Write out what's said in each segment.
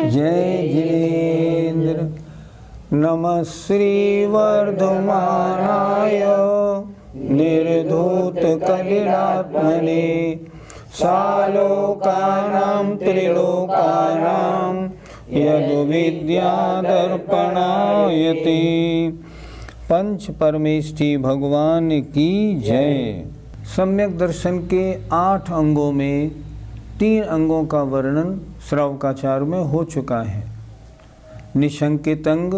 जय जिनेन्द्र नमः श्री वर्धमानाय निर्धूत कलिलात्मने सालोकानां त्रिलोकानां यद्विद्यादर्पणायते। पंच परमेष्ठी भगवान की जय। सम्यक दर्शन के 8 अंगों में 3 अंगों का वर्णन श्रवकाचार में हो चुका है। निशंकित अंग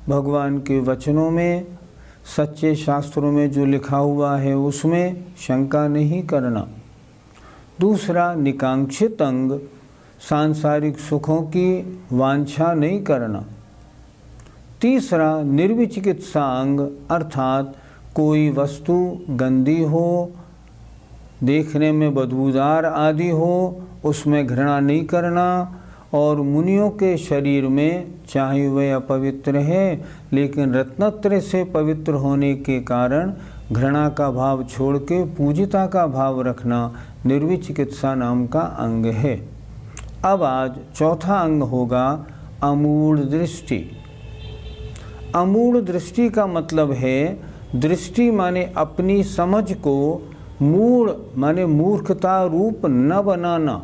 भगवान के वचनों में, सच्चे शास्त्रों में जो लिखा हुआ है उसमें शंका नहीं करना। दूसरा निकांक्षित अंग सांसारिक सुखों की वांछा नहीं करना। तीसरा निर्विचिकित्सा अंग अर्थात कोई वस्तु गंदी हो, देखने में बदबूदार आदि हो, उसमें घृणा नहीं करना। और मुनियों के शरीर में चाहे वे अपवित्र है लेकिन रत्नत्रय से पवित्र होने के कारण घृणा का भाव छोड़ के पूजिता का भाव रखना निर्विचिकित्सा नाम का अंग है। अब आज चौथा अंग होगा अमूढ़ दृष्टि। अमूढ़ दृष्टि का मतलब है दृष्टि माने अपनी समझ को मूढ़ माने मूर्खता रूप न बनाना,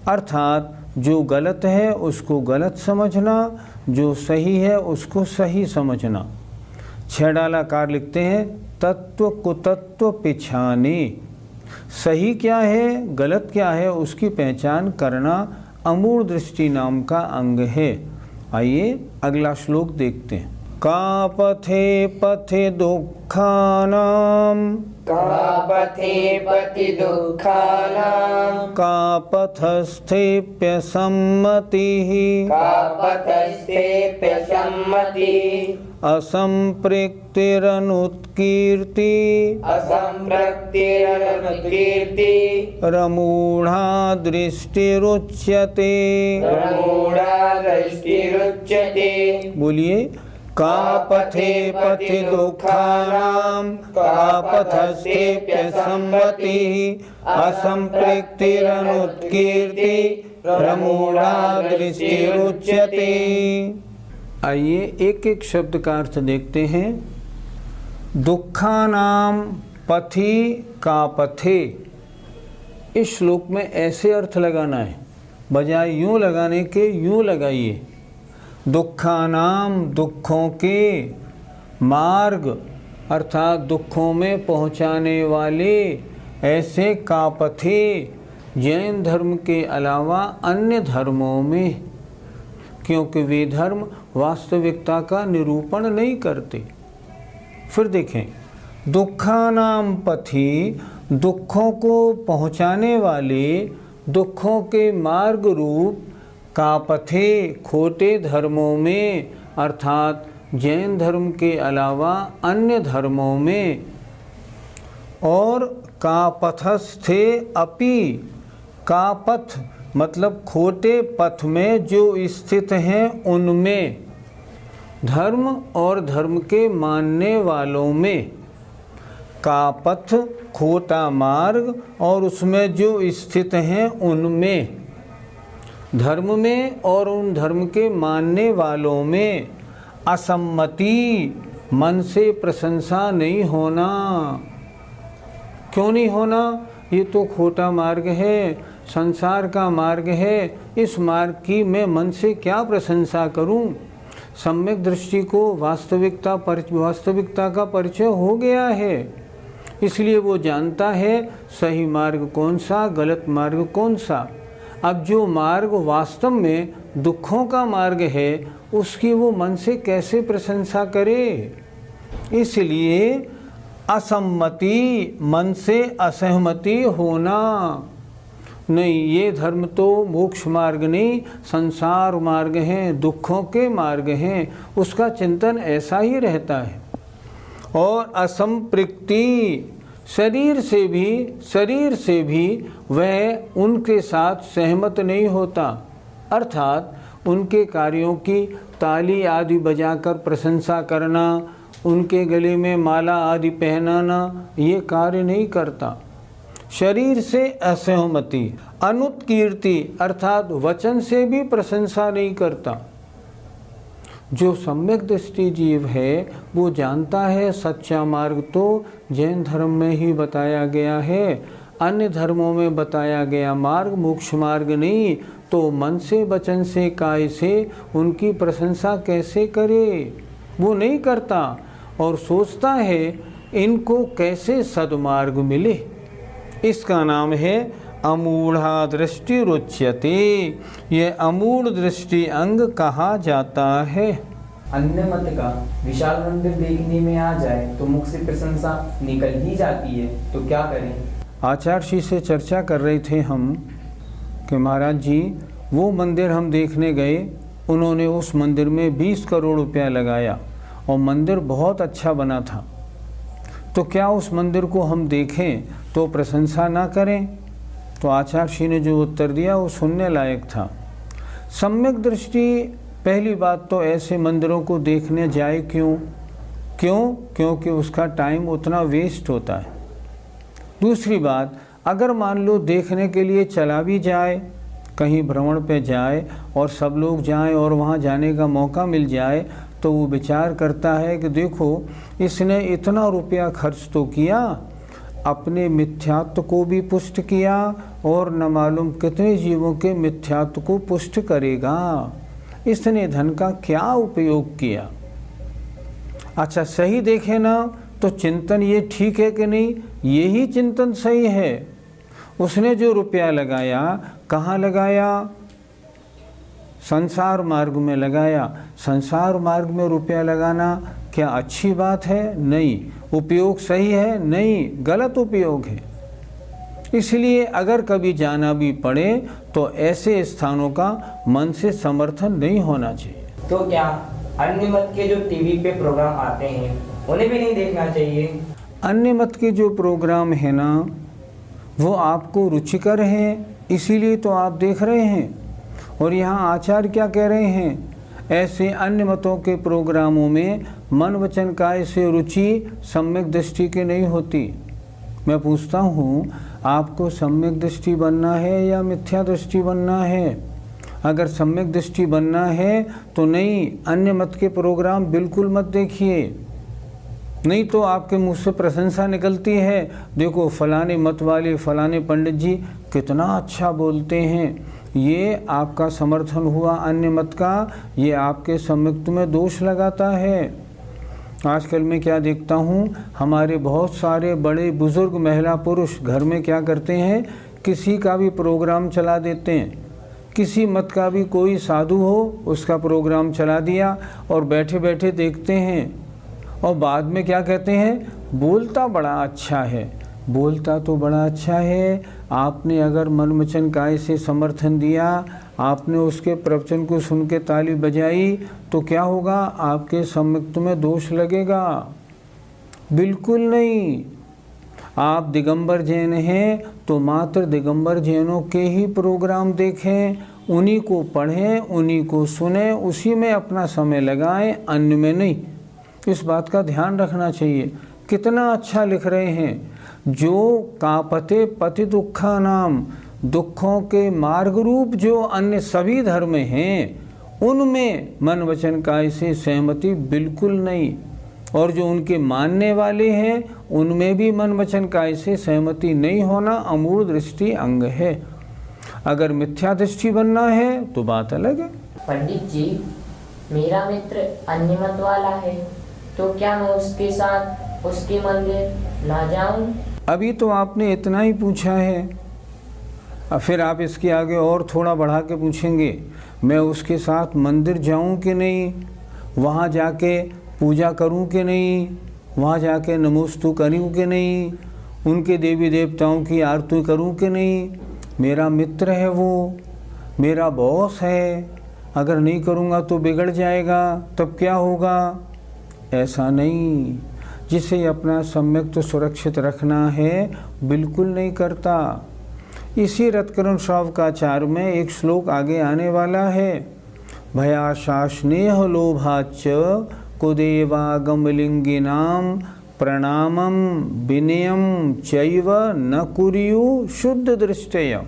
अर्थात जो गलत है उसको गलत समझना, जो सही है उसको सही समझना। छेड़ालाकार लिखते हैं तत्व कुतत्व पिछाने। सही क्या है गलत क्या है उसकी पहचान करना अमूढ़ दृष्टि नाम का अंग है। आइए अगला श्लोक देखते हैं। का पथे पथे दुःखानां कापथे पति दुःखानां का पथस्थेप्यसम्मतिः कापथस्थेप्यसम्मतिः असंपृक्तिरनुत्कीर्ति असंप्रक्तिरनुत्कीर्ति रमूढा दृष्टिरुच्यते। रमूढा दृष्टिरुच्यते। बोलिए का पथे पथे दुःखानां का पथस्थेप्यसम्मतिः असंपृक्तिरनुत्कीर्ति रमूढा दृष्टिरुच्यते। आइए एक एक शब्द का अर्थ देखते हैं। दुःखानां पथि का पथे, इस श्लोक में ऐसे अर्थ लगाना है, बजाय यूं लगाने के यूं लगाइए। दुःखानां दुखों के, मार्ग अर्थात दुखों में पहुंचाने वाले, ऐसे का पथे जैन धर्म के अलावा अन्य धर्मों में, क्योंकि वे धर्म वास्तविकता का निरूपण नहीं करते। फिर देखें दुःखानां पथि दुखों को पहुंचाने वाले, दुखों के मार्ग रूप का पथे खोटे धर्मों में अर्थात जैन धर्म के अलावा अन्य धर्मों में। और का पथस्थे अपि, का पथ मतलब खोटे पथ में जो स्थित हैं उनमें, धर्म और धर्म के मानने वालों में। का पथ खोटा मार्ग और उसमें जो स्थित हैं उनमें, धर्म में और उन धर्म के मानने वालों में। असम्मति मन से प्रशंसा नहीं होना। क्यों नहीं होना? ये तो खोटा मार्ग है, संसार का मार्ग है, इस मार्ग की मैं मन से क्या प्रशंसा करूं? सम्यक दृष्टि को वास्तविकता का परिचय हो गया है, इसलिए वो जानता है सही मार्ग कौन सा, गलत मार्ग कौन सा। अब जो मार्ग वास्तव में दुखों का मार्ग है उसकी वो मन से कैसे प्रशंसा करे? इसलिए असम्मति मन से असहमति होना, नहीं, ये धर्म तो मोक्ष मार्ग नहीं, संसार मार्ग हैं, दुखों के मार्ग हैं, उसका चिंतन ऐसा ही रहता है। और असंपृक्ति, शरीर से भी वह उनके साथ सहमत नहीं होता, अर्थात उनके कार्यों की ताली आदि बजाकर प्रशंसा करना, उनके गले में माला आदि पहनाना, ये कार्य नहीं करता। शरीर से असहमति, अनुत्कीर्ति अर्थात वचन से भी प्रशंसा नहीं करता। जो सम्यक दृष्टि जीव है वो जानता है सच्चा मार्ग तो जैन धर्म में ही बताया गया है, अन्य धर्मों में बताया गया मार्ग मोक्ष मार्ग नहीं, तो मन से वचन से काय से उनकी प्रशंसा कैसे करे? वो नहीं करता और सोचता है इनको कैसे सद्मार्ग मिले। इसका नाम है अमूढ़ा दृष्टि रुच्यते। यह अमूढ़ दृष्टि अंग कहा जाता है। अन्य मत का विशाल मंदिर देखने में आ जाए तो मुख से प्रशंसा निकल ही जाती है, तो क्या करें? आचार्य जी से चर्चा कर रहे थे हम कि महाराज जी वो मंदिर हम देखने गए, उन्होंने उस मंदिर में 20 करोड़ रुपया लगाया और मंदिर बहुत अच्छा बना था, तो क्या उस मंदिर को हम देखें तो प्रशंसा ना करें? तो आचार्य जी ने जो उत्तर दिया वो सुनने लायक था। सम्यक दृष्टि, पहली बात तो ऐसे मंदिरों को देखने जाए क्यों? क्योंकि उसका टाइम उतना वेस्ट होता है। दूसरी बात, अगर मान लो देखने के लिए चला भी जाए, कहीं भ्रमण पे जाए और सब लोग जाएं और वहाँ जाने का मौका मिल जाए, तो वो विचार करता है कि देखो इसने इतना रुपया खर्च तो किया, अपने मिथ्यात्व को भी पुष्ट किया और न मालूम कितने जीवों के मिथ्यात्व को पुष्ट करेगा, इसने धन का क्या उपयोग किया। अच्छा सही देखे ना तो चिंतन ये ठीक है कि नहीं? यही चिंतन सही है। उसने जो रुपया लगाया कहाँ लगाया? संसार मार्ग में लगाया। संसार मार्ग में रुपया लगाना क्या अच्छी बात है? नहीं। उपयोग सही है? नहीं, गलत उपयोग है। इसलिए अगर कभी जाना भी पड़े तो ऐसे स्थानों का मन से समर्थन नहीं होना चाहिए। तो क्या अन्य मत के जो टीवी पे प्रोग्राम आते हैं उन्हें भी नहीं देखना चाहिए? अन्य मत के जो प्रोग्राम है ना वो आपको रुचिकर हैं, इसीलिए तो आप देख रहे हैं। और यहाँ आचार्य क्या कह रहे हैं? ऐसे अन्य मतों के प्रोग्रामों में मन वचन काय से रुचि सम्यक दृष्टि की नहीं होती। मैं पूछता हूँ, आपको सम्यक दृष्टि बनना है या मिथ्या दृष्टि बनना है? अगर सम्यक दृष्टि बनना है तो नहीं, अन्य मत के प्रोग्राम बिल्कुल मत देखिए, नहीं तो आपके मुंह से प्रशंसा निकलती है, देखो फलाने मत वाले फलाने पंडित जी कितना अच्छा बोलते हैं, ये आपका समर्थन हुआ अन्य मत का, ये आपके सम्यक्त्व में दोष लगाता है। आजकल मैं क्या देखता हूँ, हमारे बहुत सारे बड़े बुजुर्ग महिला पुरुष घर में क्या करते हैं, किसी का भी प्रोग्राम चला देते हैं, किसी मत का भी कोई साधु हो उसका प्रोग्राम चला दिया और बैठे बैठे देखते हैं और बाद में क्या कहते हैं, बोलता बड़ा अच्छा है। बोलता तो बड़ा अच्छा है, आपने अगर मन वचन काय से समर्थन दिया, आपने उसके प्रवचन को सुन के ताली बजाई, तो क्या होगा, आपके सम्यक्त्व में दोष लगेगा? बिल्कुल नहीं। आप दिगंबर जैन हैं तो मात्र दिगंबर जैनों के ही प्रोग्राम देखें, उन्हीं को पढ़ें, उन्हीं को सुनें, उसी में अपना समय लगाएं, अन्य में नहीं। इस बात का ध्यान रखना चाहिए। कितना अच्छा लिख रहे हैं, जो कापते पति दुखा नाम, दुखों के मार्ग रूप जो अन्य सभी धर्म हैं उनमें मन वचन काय से सहमति बिल्कुल नहीं, और जो उनके मानने वाले हैं उनमें भी मन वचन काय से सहमति नहीं होना अमूढ़ दृष्टि अंग है। अगर मिथ्या दृष्टि बनना है तो बात अलग है। पंडित जी, मेरा मित्र अन्य मत वाला है, तो क्या मैं उसके साथ उसके मंदिर ना जाऊं? अभी तो आपने इतना ही पूछा है, अब फिर आप इसके आगे और थोड़ा बढ़ा के पूछेंगे, मैं उसके साथ मंदिर जाऊं कि नहीं, वहाँ जाके पूजा करूं कि नहीं, वहाँ जाके नमोस्तु करूं कि नहीं, उनके देवी देवताओं की आरती करूं कि नहीं, मेरा मित्र है, वो मेरा बॉस है, अगर नहीं करूँगा तो बिगड़ जाएगा, तब क्या होगा। ऐसा नहीं, जिसे अपना सम्यक तो सुरक्षित रखना है बिल्कुल नहीं करता। इसी रत्करुण श्रावकाचार्य में एक श्लोक आगे आने वाला है। भयाशा स्नेह लोभाच कुदेवागमलिंगिनाम प्रणामम विनयम चैव न कुर्यु शुद्ध दृष्टय।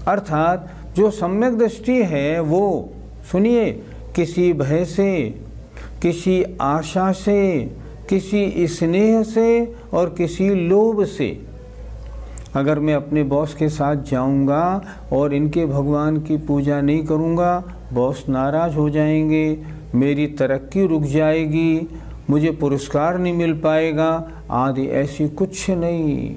अर्थात जो सम्यक दृष्टि है वो, सुनिए, किसी भय से, किसी आशा से, किसी स्नेह से और किसी लोभ से, अगर मैं अपने बॉस के साथ जाऊंगा और इनके भगवान की पूजा नहीं करूंगा, बॉस नाराज हो जाएंगे, मेरी तरक्की रुक जाएगी, मुझे पुरस्कार नहीं मिल पाएगा आदि, ऐसी कुछ नहीं।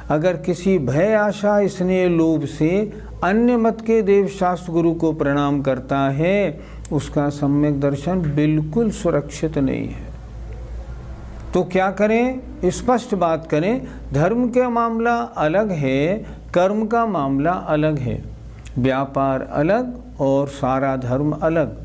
अगर किसी भय आशा स्नेह लोभ से अन्य मत के देव शास्त्र गुरु को प्रणाम करता है, उसका सम्यक दर्शन बिल्कुल सुरक्षित नहीं है। तो क्या करें, स्पष्ट बात करें। धर्म का मामला अलग है, कर्म का मामला अलग है। व्यापार अलग और सारा धर्म अलग।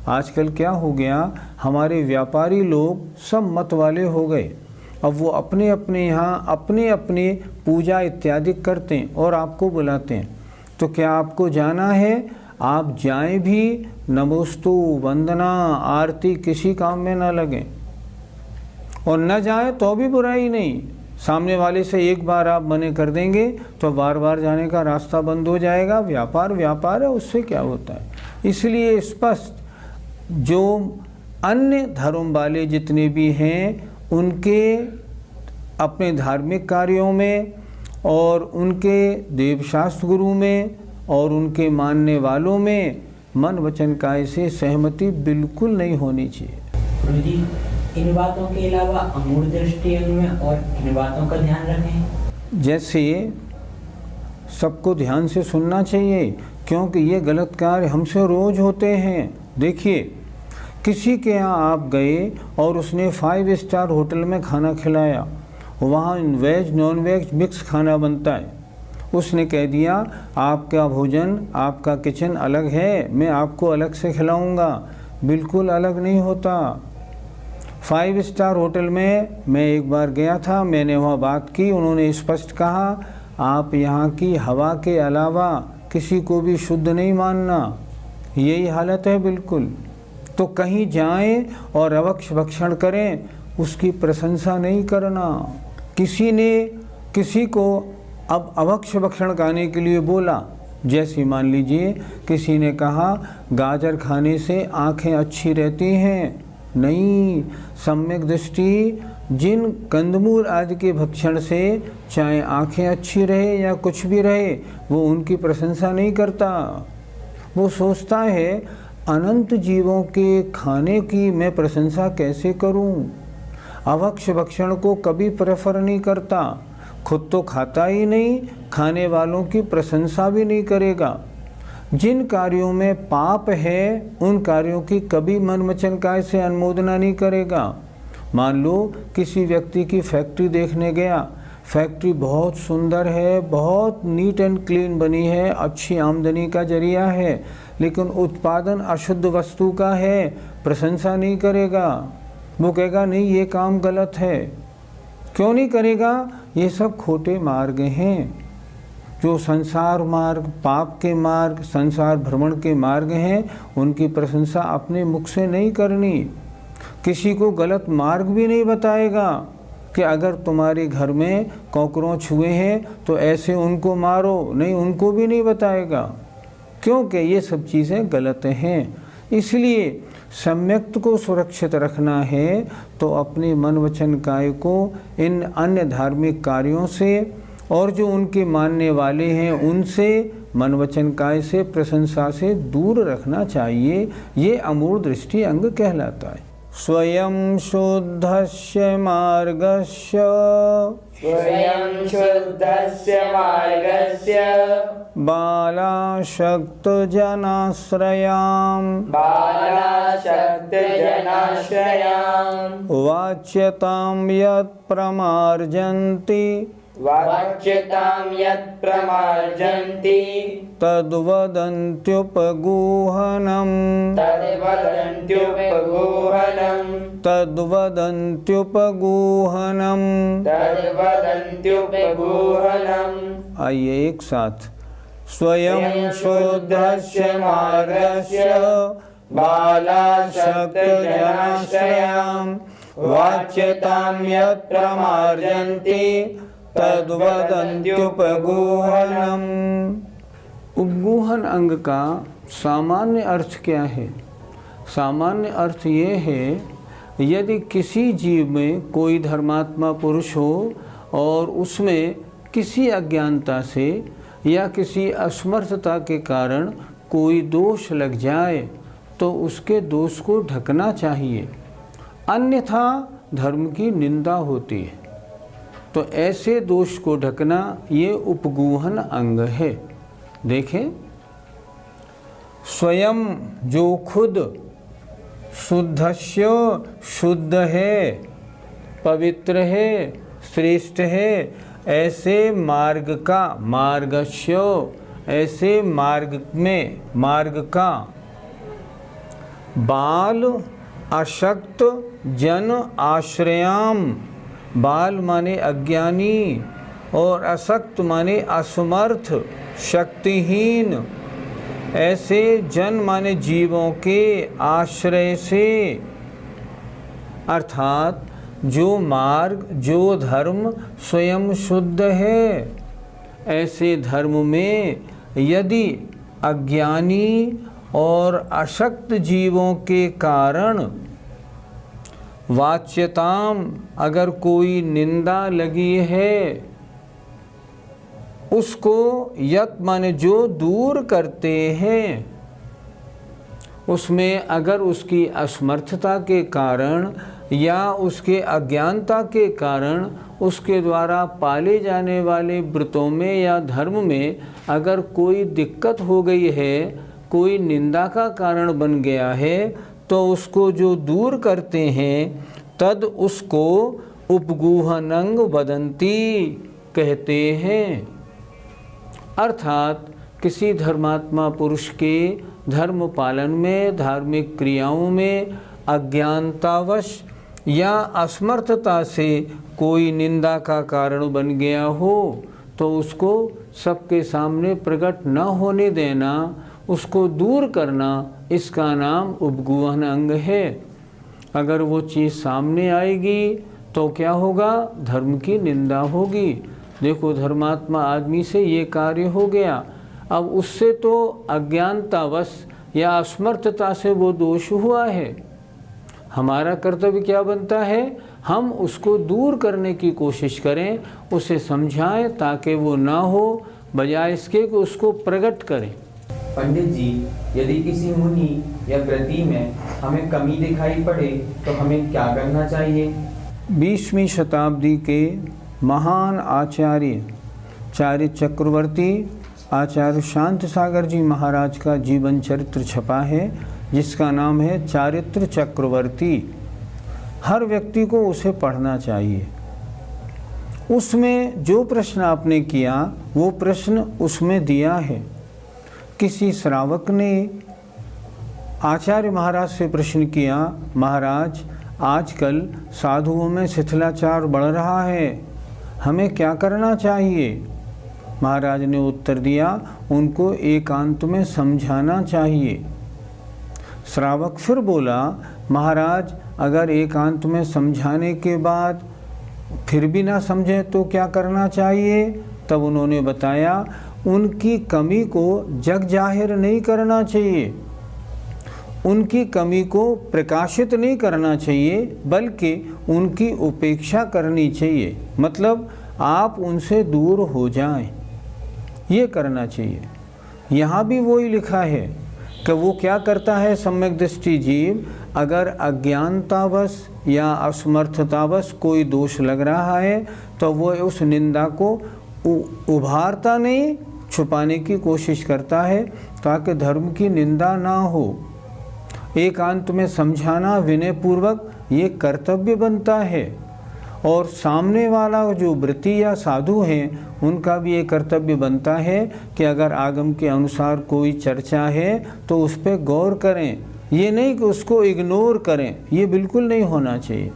आजकल क्या हो गया, हमारे व्यापारी लोग सब मत वाले हो गए। अब वो अपने अपने यहाँ अपने अपने पूजा इत्यादि करते हैं और आपको बुलाते हैं। तो क्या आपको जाना है? आप जाएं भी, नमोस्तु, वंदना, आरती किसी काम में ना लगें, और न जाए तो भी बुराई नहीं। सामने वाले से एक बार आप मने कर देंगे तो बार बार जाने का रास्ता बंद हो जाएगा। व्यापार व्यापार है, उससे क्या होता है। इसलिए स्पष्ट, जो अन्य धर्म वाले जितने भी हैं उनके अपने धार्मिक कार्यों में और उनके देवशास्त्र गुरु में और उनके मानने वालों में मन वचन काय से सहमति बिल्कुल नहीं होनी चाहिए। गुरुजी, इन बातों के अलावा अमूढ़ दृष्टि अंग में और किन बातों का ध्यान रखें? जैसे सबको ध्यान से सुनना चाहिए, क्योंकि ये गलत कार्य हमसे रोज होते हैं। देखिए, किसी के यहाँ आप गए और उसने 5 स्टार होटल में खाना खिलाया, वहाँ वेज नॉन वेज मिक्स खाना बनता है। उसने कह दिया आपका भोजन, आपका किचन अलग है, मैं आपको अलग से खिलाऊंगा। बिल्कुल अलग नहीं होता। 5 स्टार होटल में मैं एक बार गया था, मैंने वहाँ बात की, उन्होंने स्पष्ट कहा आप यहाँ की हवा के अलावा किसी को भी शुद्ध नहीं मानना। यही हालत है बिल्कुल। तो कहीं जाएं और अवक्ष भक्षण करें, उसकी प्रशंसा नहीं करना। किसी ने किसी को अब अवक्ष भक्षण खाने के लिए बोला, जैसे मान लीजिए किसी ने कहा गाजर खाने से आँखें अच्छी रहती हैं। नहीं, सम्यक दृष्टि जिन कंदमूल आदि के भक्षण से चाहे आँखें अच्छी रहे या कुछ भी रहे, वो उनकी प्रशंसा नहीं करता। वो सोचता है अनंत जीवों के खाने की मैं प्रशंसा कैसे करूं। अवक्ष भक्षण को कभी प्रेफर नहीं करता, खुद तो खाता ही नहीं, खाने वालों की प्रशंसा भी नहीं करेगा। जिन कार्यों में पाप है उन कार्यों की कभी मन वचन काय से अनुमोदना नहीं करेगा। मान लो किसी व्यक्ति की फैक्ट्री देखने गया, फैक्ट्री बहुत सुंदर है, बहुत नीट एंड क्लीन बनी है, अच्छी आमदनी का जरिया है, लेकिन उत्पादन अशुद्ध वस्तु का है, प्रशंसा नहीं करेगा। वो कहेगा नहीं ये काम गलत है। क्यों नहीं करेगा? ये सब खोटे मार्ग हैं। जो संसार मार्ग, पाप के मार्ग, संसार भ्रमण के मार्ग हैं, उनकी प्रशंसा अपने मुख से नहीं करनी। किसी को गलत मार्ग भी नहीं बताएगा कि अगर तुम्हारे घर में कॉकरोच हुए हैं तो ऐसे उनको मारो, नहीं, उनको भी नहीं बताएगा, क्योंकि ये सब चीज़ें गलत हैं। इसलिए सम्यक्त को सुरक्षित रखना है तो अपने मन वचन काय को इन अन्य धार्मिक कार्यों से और जो उनके मानने वाले हैं उनसे, मन वचन काय से, प्रशंसा से दूर रखना चाहिए। ये अमूढ़ दृष्टि अंग कहलाता है। स्वयं शुद्धस्य मार्गस्य, स्वयं शुद्धस्य मार्गस्य बालाशक्त जनाश्रयाम् बालाशक्त जनाश्रयाम् वाच्यतां यत् प्रमार्जन्ति वाच्यतां यत् प्रमार्जन्ति तद्वदन्त्युपगूहनम् तद्वदन्त्युपगूहनम् तद्वदन्त्युपगूहनम्। तद्वदन्त्युपगूहनम्। आइए एक साथ। स्वयं शुद्धस्य मार्गस्य बालासक्तजनाश्रयाम् वाच्यतां यत् प्रमार्जन्ति तद्वदन्त्युपगूहनम्। उपगूहन अंग का सामान्य अर्थ क्या है? सामान्य अर्थ ये है, यदि किसी जीव में कोई धर्मात्मा पुरुष हो और उसमें किसी अज्ञानता से या किसी असमर्थता के कारण कोई दोष लग जाए तो उसके दोष को ढकना चाहिए, अन्यथा धर्म की निंदा होती है। तो ऐसे दोष को ढकना ये उपगूहन अंग है। देखें, स्वयं जो खुद शुद्धस्य शुद्ध है, पवित्र है, श्रेष्ठ है, ऐसे मार्ग का मार्गस्य, ऐसे मार्ग में मार्ग का बाल अशक्त जन आश्रयाम। बाल माने अज्ञानी और अशक्त माने असमर्थ शक्तिहीन, ऐसे जन माने जीवों के आश्रय से, अर्थात जो मार्ग जो धर्म स्वयं शुद्ध है, ऐसे धर्म में यदि अज्ञानी और अशक्त जीवों के कारण वाच्यताम अगर कोई निंदा लगी है, उसको यत माने जो दूर करते हैं, उसमें अगर उसकी असमर्थता के कारण या उसके अज्ञानता के कारण उसके द्वारा पाले जाने वाले व्रतों में या धर्म में अगर कोई दिक्कत हो गई है, कोई निंदा का कारण बन गया है, तो उसको जो दूर करते हैं तद उसको उपगूहनंग वदंती कहते हैं। अर्थात किसी धर्मात्मा पुरुष के धर्म पालन में, धार्मिक क्रियाओं में अज्ञानतावश या असमर्थता से कोई निंदा का कारण बन गया हो तो उसको सबके सामने प्रकट न होने देना, उसको दूर करना, इसका नाम उपगूहन अंग है। अगर वो चीज़ सामने आएगी तो क्या होगा? धर्म की निंदा होगी। देखो, धर्मात्मा आदमी से ये कार्य हो गया, अब उससे तो अज्ञानतावश या असमर्थता से वो दोष हुआ है। हमारा कर्तव्य क्या बनता है? हम उसको दूर करने की कोशिश करें, उसे समझाएं ताकि वो ना हो, बजाय इसके कि उसको प्रकट करें। पंडित जी, यदि किसी मुनि या व्रती में हमें कमी दिखाई पड़े तो हमें क्या करना चाहिए? 20वीं शताब्दी के महान आचार्य चारित्र चक्रवर्ती आचार्य शांत सागर जी महाराज का जीवन चरित्र छपा है, जिसका नाम है चारित्र चक्रवर्ती। हर व्यक्ति को उसे पढ़ना चाहिए। उसमें जो प्रश्न आपने किया वो प्रश्न उसमें दिया है। किसी श्रावक ने आचार्य महाराज से प्रश्न किया, महाराज आजकल साधुओं में शिथिलाचार बढ़ रहा है, हमें क्या करना चाहिए? महाराज ने उत्तर दिया, उनको एकांत में समझाना चाहिए। श्रावक फिर बोला, महाराज अगर एकांत में समझाने के बाद फिर भी ना समझे तो क्या करना चाहिए? तब उन्होंने बताया, उनकी कमी को जग जाहिर नहीं करना चाहिए, उनकी कमी को प्रकाशित नहीं करना चाहिए, बल्कि उनकी उपेक्षा करनी चाहिए। मतलब आप उनसे दूर हो जाएं, ये करना चाहिए। यहाँ भी वही लिखा है कि वो क्या करता है सम्यक दृष्टि जीव, अगर अज्ञानतावश या असमर्थतावश कोई दोष लग रहा है तो वो उस निंदा को उभारता नहीं, छुपाने की कोशिश करता है ताकि धर्म की निंदा ना हो। एकांत में समझाना विनय पूर्वक ये कर्तव्य बनता है। और सामने वाला जो व्रती या साधु हैं उनका भी ये कर्तव्य बनता है कि अगर आगम के अनुसार कोई चर्चा है तो उस पर गौर करें, ये नहीं कि उसको इग्नोर करें, ये बिल्कुल नहीं होना चाहिए।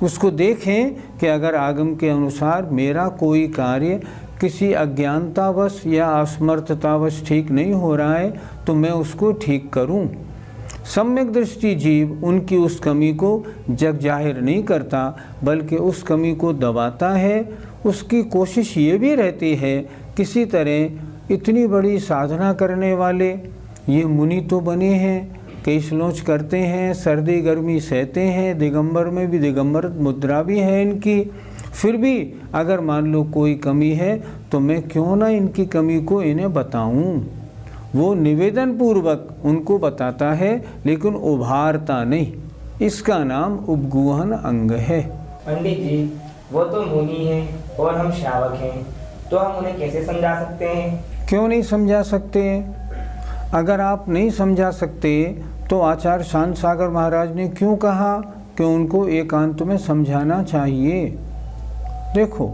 उसको देखें कि अगर आगम के अनुसार मेरा कोई कार्य किसी अज्ञानतावश या असमर्थतावश ठीक नहीं हो रहा है तो मैं उसको ठीक करूं। सम्यक दृष्टि जीव उनकी उस कमी को जग जाहिर नहीं करता बल्कि उस कमी को दबाता है। उसकी कोशिश ये भी रहती है किसी तरह इतनी बड़ी साधना करने वाले ये मुनि तो बने हैं, कई श्लोच करते हैं, सर्दी गर्मी सहते हैं, दिगंबर में भी दिगंबर मुद्रा भी है इनकी, फिर भी अगर मान लो कोई कमी है तो मैं क्यों ना इनकी कमी को इन्हें बताऊं। वो निवेदन पूर्वक उनको बताता है लेकिन उभारता नहीं। इसका नाम उपगूहन अंग है। पंडित जी, वो तो मुनि हैं और हम श्रावक हैं, तो हम उन्हें कैसे समझा सकते हैं? क्यों नहीं समझा सकते? अगर आप नहीं समझा सकते तो आचार्य शांत सागर महाराज ने क्यों कहा कि उनको एकांत में समझाना चाहिए। देखो,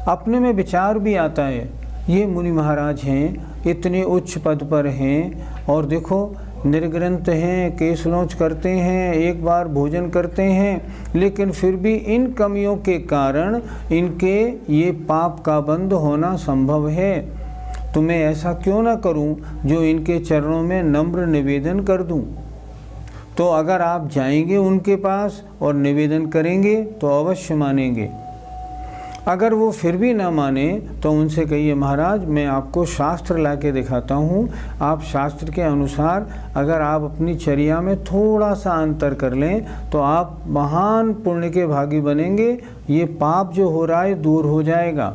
अपने में विचार भी आता है, ये मुनि महाराज हैं, इतने उच्च पद पर हैं और देखो निर्ग्रंथ हैं, केसलोच करते हैं, एक बार भोजन करते हैं, लेकिन फिर भी इन कमियों के कारण इनके ये पाप का बंध होना संभव है। तो मैं ऐसा क्यों ना करूं जो इनके चरणों में नम्र निवेदन कर दूं। तो अगर आप जाएंगे उनके पास और निवेदन करेंगे तो अवश्य मानेंगे। अगर वो फिर भी ना माने तो उनसे कहिए, महाराज मैं आपको शास्त्र ला के दिखाता हूँ, आप शास्त्र के अनुसार अगर आप अपनी चर्या में थोड़ा सा अंतर कर लें तो आप महान पुण्य के भागी बनेंगे, ये पाप जो हो रहा है दूर हो जाएगा।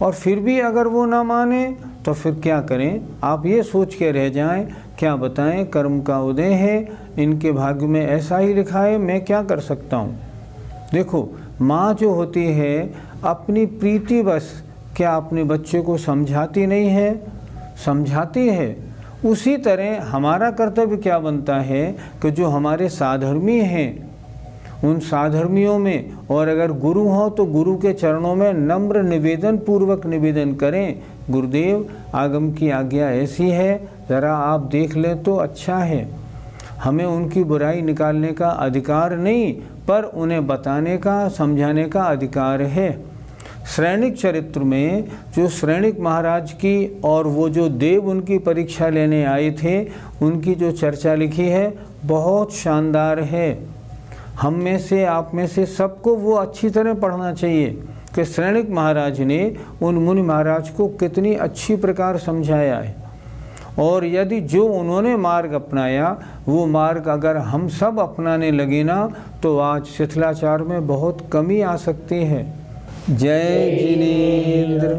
और फिर भी अगर वो ना माने तो फिर क्या करें? आप ये सोच के रह जाएं, क्या बताएं, कर्म का उदय है, इनके भाग्य में ऐसा ही लिखा है, मैं क्या कर सकता हूँ। देखो, माँ जो होती है अपनी प्रीति बस क्या अपने बच्चे को समझाती नहीं है? समझाती है। उसी तरह हमारा कर्तव्य क्या बनता है कि जो हमारे साधर्मी हैं उन साधर्मियों में, और अगर गुरु हो तो गुरु के चरणों में नम्र निवेदन पूर्वक निवेदन करें, गुरुदेव आगम की आज्ञा ऐसी है, ज़रा आप देख लें तो अच्छा है। हमें उनकी बुराई निकालने का अधिकार नहीं पर उन्हें बताने का, समझाने का अधिकार है। श्रेणिक चरित्र में जो श्रेणिक महाराज की और वो जो देव उनकी परीक्षा लेने आए थे उनकी जो चर्चा लिखी है बहुत शानदार है। हम में से, आप में से सबको वो अच्छी तरह पढ़ना चाहिए कि श्रेणिक महाराज ने उन मुनि महाराज को कितनी अच्छी प्रकार समझाया है। और यदि जो उन्होंने मार्ग अपनाया वो मार्ग अगर हम सब अपनाने लगे ना तो आज शिथिलाचार में बहुत कमी आ सकती है। जय जिनेंद्र।